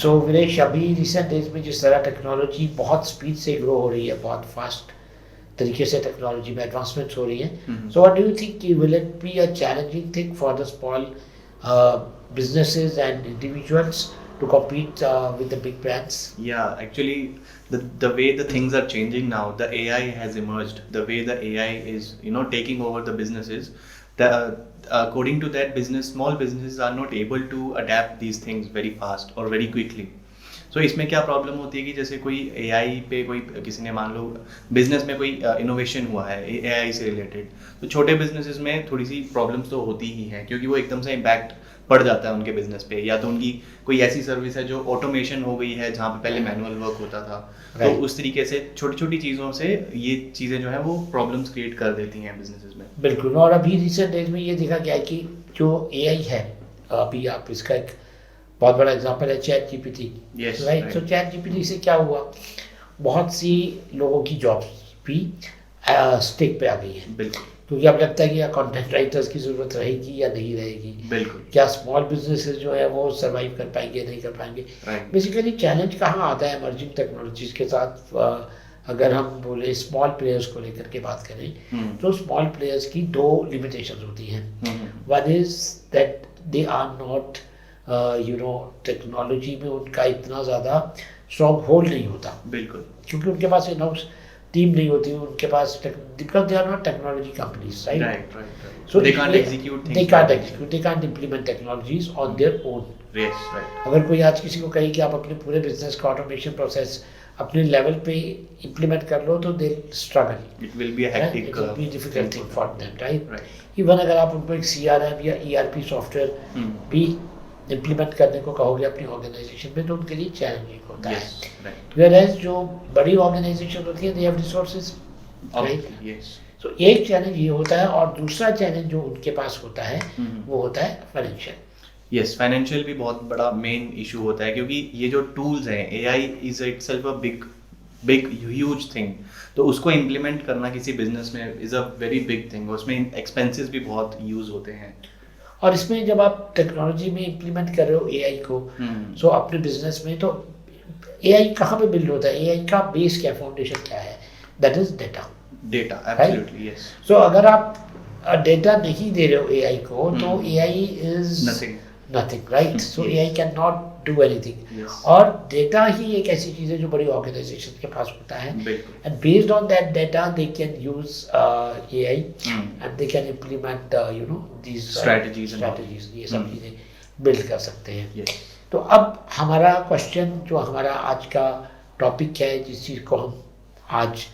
सो विनेश, अभी recent days में जिस तरह टेक्नोलॉजी बहुत स्पीड से ग्रो हो रही है, बहुत फास्ट तरीके से टेक्नोलॉजी में एडवांसमेंट्स हो रही हैं, so what do you think will it be a challenging thing for the small businesses and individuals to compete with the big brands? Yeah, actually, the way the things are changing now, the AI has emerged. The way the AI is, taking over the businesses. According to that, small businesses are not able to adapt these things very fast or very quickly. So इसमें क्या problem होती है कि जैसे कोई AI पे कोई किसी ने मान लो बिजनेस में कोई इनोवेशन हुआ है AI से रिलेटेड, तो छोटे बिजनेसेस में थोड़ी सी प्रॉब्लम्स तो होती ही हैं, क्योंकि वो एकदम से इम्पैक्ट पड़ जाता है उनके बिजनेस पे, या तो उनकी कोई ऐसी सर्विस है जो ऑटोमेशन हो गई है जहाँ पे पहले मैनुअल वर्क होता था, तो उस तरीके से छोटी छोटी चीज़ों से ये चीज़ें जो है वो प्रॉब्लम्स क्रिएट कर देती हैं बिजनेसेस में। बिल्कुल, और अभी रिसेंट डेज में ये देखा गया है कि जो AI है, अभी आप इसका एक बहुत बड़ा एग्जांपल है चैट जीपीटी, राइट? सो चैट जीपीटी से क्या हुआ, बहुत सी लोगों की जॉब्स भी स्टिक पे आ गई है। बिल्कुल, क्योंकि अब लगता है कि या कंटेंट राइटर्स की ज़रूरत रहेगी या नहीं रहेगी। बिल्कुल, क्या स्मॉल बिजनेसेस जो है वो सर्वाइव कर पाएंगे, नहीं कर पाएंगे। बेसिकली चैलेंज कहाँ आता है इमर्जिंग टेक्नोलॉजीज के साथ? अगर हम बोले स्मॉल प्लेयर्स को लेकर के बात करें, तो स्मॉल प्लेयर्स की दो लिमिटेशंस होती हैं। One is that they are not technology में उनका इतना ज़्यादा स्ट्रॉन्ग होल्ड नहीं होता। बिल्कुल, क्योंकि उनके पास इन हाउस टीम नहीं होती, उनके पास because they are not technology companies, right? So they can't execute things. They can't implement technologies on their own. Yes, right. अगर कोई आज किसी को कहे कि आप अपने पूरे बिजनेस का ऑटोमेशन प्रोसेस अपने लेवल पे इम्प्लीमेंट कर लो, तो they struggle. It will be a hectic. It will be a difficult thing for them, right? Right. Even अगर आप उनको एक CRM या ERP सॉफ्टवेयर भी इम्प्लीमेंट करने को कहोगे अपनी ऑर्गेनाइजेशन में, तो उनके लिए चैलेंजिंग होता है। Whereas जो बड़ी ऑर्गेनाइजेशन होती है, they have resources, right? Yes. तो एक चैलेंज ये होता है, और दूसरा चैलेंज जो उनके पास होता है वो होता है फाइनेंशियल। यस, फाइनेंशियल भी बहुत बड़ा मेन इशू होता है, क्योंकि ये जो टूल्स हैं, AI is itself a big huge thing, तो उसको इम्प्लीमेंट करना किसी बिजनेस में is a very big thing, उसमें एक्सपेंसेस भी बहुत यूज होते हैं। और इसमें जब आप टेक्नोलॉजी में इम्प्लीमेंट कर रहे हो AI को, सो अपने बिजनेस में, तो AI कहाँ पे बिल्ड होता है? AI का बेस क्या, फाउंडेशन क्या है? That is data. Absolutely, yes. So अगर आप डेटा नहीं दे रहे हो AI को, तो AI is nothing, right? So AI can not do anything. और डेटा ही एक ऐसी चीज़ है जो बड़ी ऑर्गेनाइजेशन के पास होता है, and based on that data they can use AI and they can implement these strategies, ये सब चीज़ें बिल्ड कर सकते हैं। तो अब हमारा क्वेश्चन, जो हमारा आज का टॉपिक है, जिस चीज़ को हम आज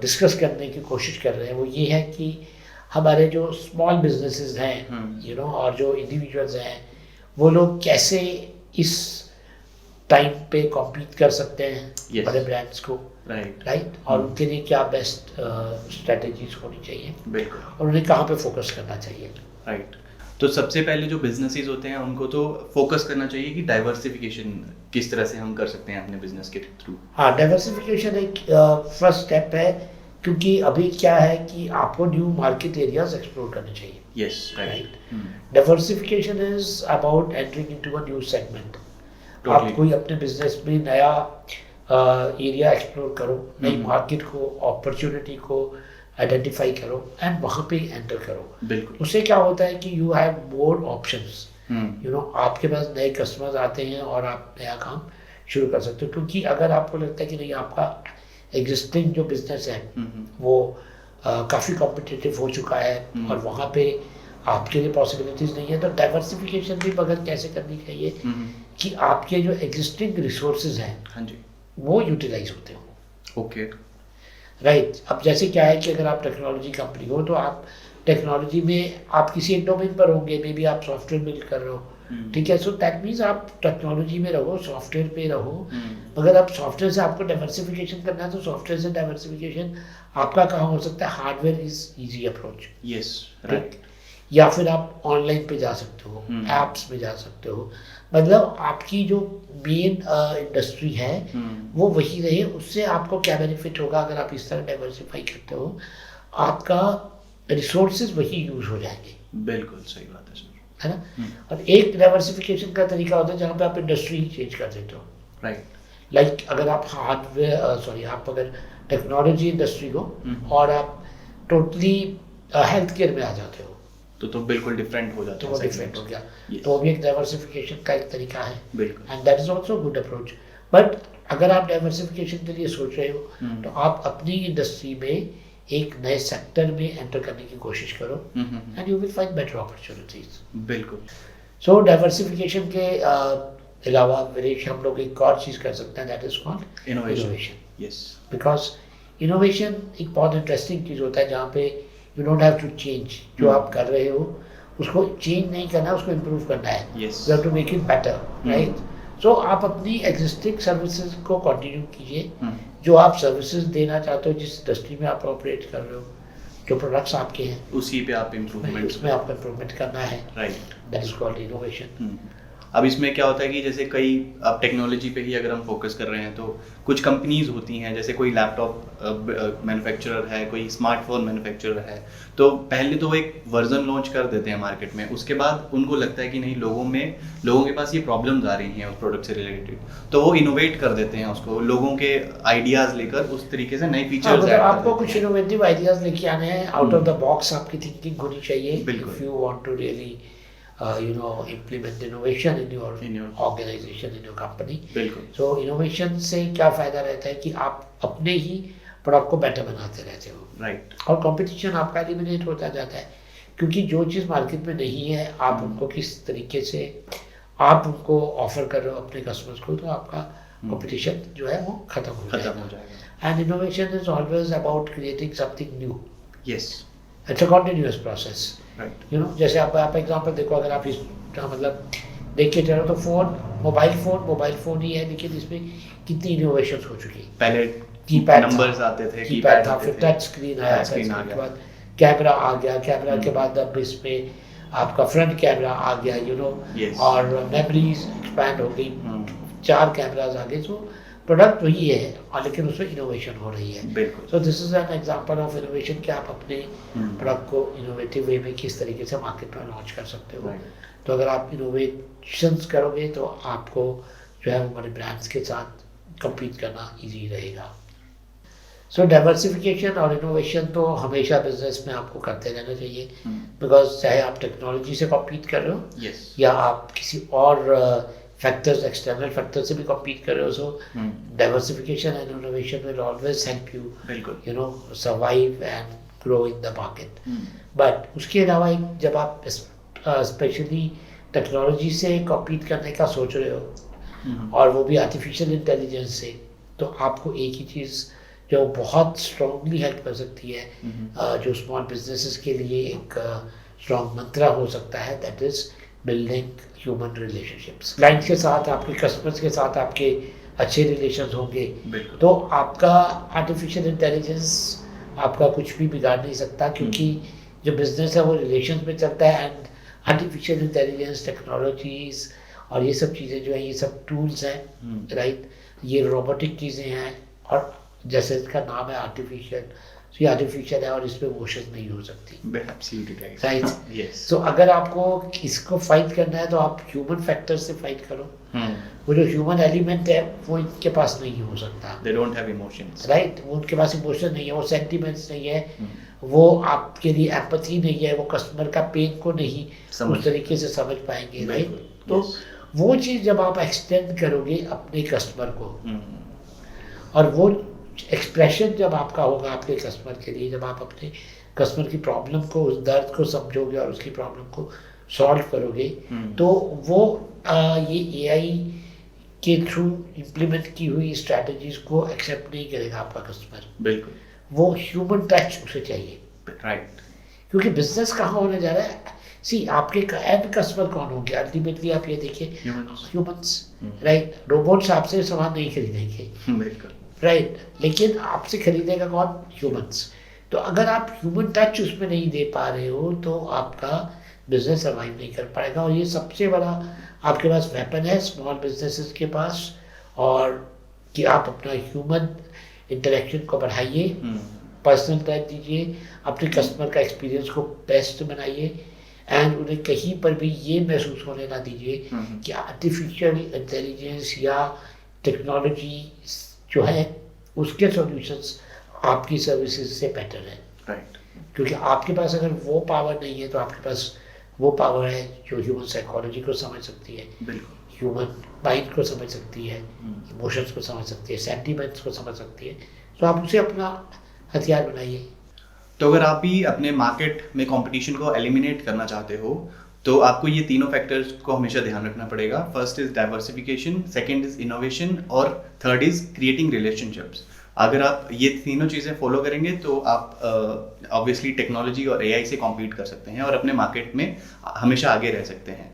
डिस्कस करने की कोशिश कर रहे हैं, वो ये है कि हमारे जो स्मॉल बिजनेसेस हैं, और जो इंडिविजुअल्स हैं, वो लोग कैसे इस टाइम पे कॉम्पीट कर सकते हैं बड़े ब्रांड्स को, राइट? और उनके लिए क्या बेस्ट स्ट्रेटजीज होनी चाहिए, और उन्हें कहाँ पे फोकस करना चाहिए, राइट? तो सबसे पहले जो बिजनेसेस होते हैं उनको तो फोकस करना चाहिए कि डाइवर्सिफिकेशन किस तरह से हम कर सकते हैं अपने बिजनेस के थ्रू। हाँ, डाइवर्सिफिकेशन एक फर्स्ट स्टेप है, क्योंकि अभी क्या है कि आपको न्यू मार्केट एरियाज एक्सप्लोर करने चाहिए। Yes, right. Diversification is about entering into a new segment. आप कोई अपने बिजनेस में नया एरिया एक्सप्लोर करो, नई मार्केट को, अपॉर्चुनिटी को आइडेंटिफाई करो एंड वहाँ पे एंटर करो। बिल्कुल। उससे क्या होता है कि यू हैव मोर ऑप्शंस, आपके पास नए कस्टमर्स आते हैं और आप नया काम शुरू कर सकते हो। क्योंकि अगर आपको लगता है कि नहीं, आपका एग्जिस्टिंग जो बिजनेस है वो काफ़ी कॉम्पिटिटिव हो चुका है और वहाँ पे आपके लिए पॉसिबिलिटीज़ नहीं है, तो डाइवर्सिफिकेशन भी मगर कैसे करनी चाहिए कि आपके जो एग्जिस्टिंग रिसोर्सेज हैं, हाँ जी, वो यूटिलाइज होते हो। Okay, right. अब जैसे क्या है कि अगर आप टेक्नोलॉजी कंपनी हो, तो आप टेक्नोलॉजी में आप किसी एक डोमेन पर होंगे, मे बी आप सॉफ्टवेयर बिल्ड कर रहे हो, ठीक है? सो दैट मीन्स आप टेक्नोलॉजी में रहो, सॉफ्टवेयर पे रहो, मगर आप सॉफ्टवेयर से आपको डाइवर्सिफिकेशन करना है, तो सॉफ्टवेयर से डाइवर्सिफिकेशन आपका कहाँ हो सकता है? Hardware is easy approach. Yes, right. या फिर आप ऑनलाइन पे जा सकते हो, एप्स में जा सकते हो, मतलब आपकी जो मेन इंडस्ट्री है वो वही रहे। उससे आपको क्या बेनिफिट होगा अगर आप इस तरह डाइवर्सिफाई करते हो? आपका रिसोर्सेज वही यूज हो जाएंगे। बिल्कुल सही बात है सर। है ना। और एक डाइवर्सिफिकेशन का तरीका होता है जहाँ पे आप इंडस्ट्री चेंज कर देते हो, राइट। लाइक अगर आप आप अगर टेक्नोलॉजी इंडस्ट्री हो और आप टोटली हेल्थ केयर में आ जाते हो तो बिल्कुल डिफरेंट हो जाता तो है, वो डिफरेंट हो गया। Yes. तो वो भी एक डाइवर्सिफिकेशन का एक तरीका है, बिल्कुल। And that is also good approach. But अगर आप डाइवर्सिफिकेशन के लिए सोच रहे हो तो आप अपनी इंडस्ट्री में एक नए सेक्टर में एंटर करने की कोशिश करो and you will find better opportunities. बिल्कुल। सो डाइवर्सिफिकेशन के अलावा विरेश हम लोग एक और चीज़ कर सकते हैं, that is called innovation. Yes. Because innovation एक बहुत इंटरेस्टिंग चीज़ होता है जहाँ पे you don't have to change, जो आप कर रहे हो उसको चेंज नहीं करना है, उसको इम्प्रूव करना है, Yes. You have to make it better, right. So आप अपनी एग्जिस्टिंग सर्विसेज को कंटिन्यू कीजिए, जो आप सर्विसेज देना चाहते हो, जिस इंडस्ट्री में आप ऑपरेट कर रहे हो, जो प्रोडक्ट्स आपके हैं उसी पे आप इम्प्रूवमेंट, उसमें आपको इम्प्रूवमेंट करना है, right. That is called innovation. अब इसमें क्या होता है कि जैसे कई अब टेक्नोलॉजी पे ही अगर हम फोकस कर रहे हैं तो कुछ कंपनीज होती हैं, जैसे कोई लैपटॉप मैन्युफैक्चरर है, कोई स्मार्टफोन मैन्युफैक्चरर है, तो पहले तो वो एक वर्जन लॉन्च कर देते हैं मार्केट में, उसके बाद उनको लगता है कि नहीं लोगों के पास ये प्रॉब्लम्स आ रही हैं उस प्रोडक्ट से रिलेटेड, तो वो इनोवेट कर देते हैं उसको, लोगों के आइडियाज लेकर उस तरीके से नए फीचर्स ऐड आपको कुछ इनोवेटिव आइडियाज लेके आने हैं, आउट ऑफ द बॉक्स आपकी थिंकिंग होनी चाहिए if you want to really implement innovation in your organization, in your company. बिल्कुल। So innovation से क्या फायदा रहता है कि आप अपने ही प्रोडक्ट को बेटर बनाते रहते हो, राइट। और कंपटीशन आपका एलिमिनेट होता जाता है, क्योंकि जो चीज़ मार्केट में नहीं है आप उनको किस तरीके से आप उनको ऑफर कर रहे हो अपने कस्टमर्स को, तो आपका कंपटीशन जो है वो खत्म हो जाएगा। And innovation is always about creating something new. Yes. It's a continuous process, right. You know. जैसे आप एग्जांपल देखो, अगर आप इस मतलब देख के चलो तो मोबाइल फ़ोन ही है, लेकिन इसमें कितनी इनोवेशंस हो चुकी है। पहले कीपैड नंबर्स आते थे, कीपैड था, फिर टच स्क्रीन आया, के बाद कैमरा आ गया, कैमरा के बाद अब इसमें आपका फ्रंट कैमरा आ गया, यू नो, और मेमोरीज एक्सपैंड हो गई, 4 कैमराज आ गए। सो प्रोडक्ट वही है और लेकिन उसमें इनोवेशन हो रही है। So this is an example of innovation कि आप अपने प्रोडक्ट को इनोवेटिव वे में किस तरीके से मार्केट में लॉन्च कर सकते हो। तो अगर आप इनोवेशंस करोगे तो आपको जो है हमारे ब्रांड्स के साथ compete करना इजी रहेगा। सो डाइवर्सिफिकेशन और इनोवेशन तो हमेशा बिजनेस में आपको करते रहना चाहिए, बिकॉज चाहे आप टेक्नोलॉजी से कॉम्पीट कर रहे हो या आप किसी और फैक्टर्स, एक्सटर्नल फैक्टर से भी कॉम्पीट कर रहे हो, so diversification and innovation will always help you, you know, survive and grow in the market. But उसके अलावा जब आप स्पेशली टेक्नोलॉजी से कॉम्पीट करने का सोच रहे हो और वो भी आर्टिफिशियल इंटेलिजेंस से, तो आपको एक ही चीज़ जो बहुत स्ट्रांगली हेल्प कर सकती है, जो स्मॉल बिजनेसेस के लिए एक स्ट्रांग मंत्रा हो सकता है, that is building human relationships. Clients के साथ, आपके कस्टमर्स के साथ आपके अच्छे रिलेशंस होंगे तो आपका आर्टिफिशियल इंटेलिजेंस आपका कुछ भी बिगाड़ नहीं सकता, क्योंकि जो बिजनेस है वो रिलेशंस में चलता है। एंड आर्टिफिशियल इंटेलिजेंस, टेक्नोलॉजीज और ये सब चीज़ें जो हैं, ये सब टूल्स हैं, राइट, ये रोबोटिक चीज़ें हैं, और जैसे इसका नाम है आर्टिफिशियल, तो ये आर्टिफिशियल है और इसमें इमोशंस नहीं हो सकती, राइट। सो अगर आपको इसको फाइट करना है तो आप ह्यूमन फैक्टर से फाइट करो। वो जो ह्यूमन एलिमेंट है वो इनके पास नहीं हो सकता, they don't have emotions, right. वो उनके पास इमोशन नहीं है, वो सेंटिमेंट्स नहीं है, वो आपके लिए एम्पैथी नहीं है, वो कस्टमर का पेन को नहीं उस तरीके से समझ पाएंगे, राइट। तो वो चीज़ जब आप एक्सटेंड करोगे अपने कस्टमर को, और वो एक्सप्रेशन जब आपका होगा आपके कस्टमर के लिए, जब आप अपने कस्टमर की प्रॉब्लम को, उस दर्द को समझोगे और उसकी प्रॉब्लम को सॉल्व करोगे, तो वो ये एआई के थ्रू इम्प्लीमेंट की हुई स्ट्रैटेजीज को एक्सेप्ट नहीं करेगा आपका कस्टमर। बिल्कुल। वो ह्यूमन टच उसे चाहिए, राइट। क्योंकि बिजनेस कहाँ होने जा रहा है, सी आपके एंड कस्टमर कौन होंगे अल्टीमेटली, आप ये देखिए, ह्यूमंस, राइट। रोबोट्स आपसे सामान नहीं खरीदेंगे, बिल्कुल, राइट, लेकिन आपसे खरीदेगा कौन, ह्यूमंस। तो अगर आप ह्यूमन टच उसमें नहीं दे पा रहे हो तो आपका बिजनेस सर्वाइव नहीं कर पाएगा। और ये सबसे बड़ा आपके पास वेपन है स्मॉल बिजनेसेस के पास, और कि आप अपना ह्यूमन इंटरेक्शन को बढ़ाइए, पर्सनल टच दीजिए, अपने कस्टमर का एक्सपीरियंस को बेस्ट बनाइए, एंड उन्हें कहीं पर भी ये महसूस होने ना दीजिए कि आर्टिफिशियल इंटेलिजेंस या टेक्नोलॉजी जो है उसके सॉल्यूशंस आपकी सर्विसेज से बेटर है। राइट। क्योंकि आपके पास अगर वो पावर नहीं है तो आपके पास वो पावर है जो ह्यूमन साइकोलॉजी को समझ सकती है, बिल्कुल, ह्यूमन माइंड को समझ सकती है, इमोशंस को समझ सकती है, सेंटिमेंट्स को समझ सकती है। तो आप उसे अपना हथियार बनाइए। तो अगर आप भी अपने मार्केट में कंपटीशन को एलिमिनेट करना चाहते हो तो आपको ये तीनों फैक्टर्स को हमेशा ध्यान रखना पड़ेगा। First is diversification, second is innovation और थर्ड इज क्रिएटिंग रिलेशनशिप्स। अगर आप ये तीनों चीज़ें फॉलो करेंगे तो आप ऑब्वियसली टेक्नोलॉजी और एआई से कॉम्पीट कर सकते हैं और अपने मार्केट में हमेशा आगे रह सकते हैं।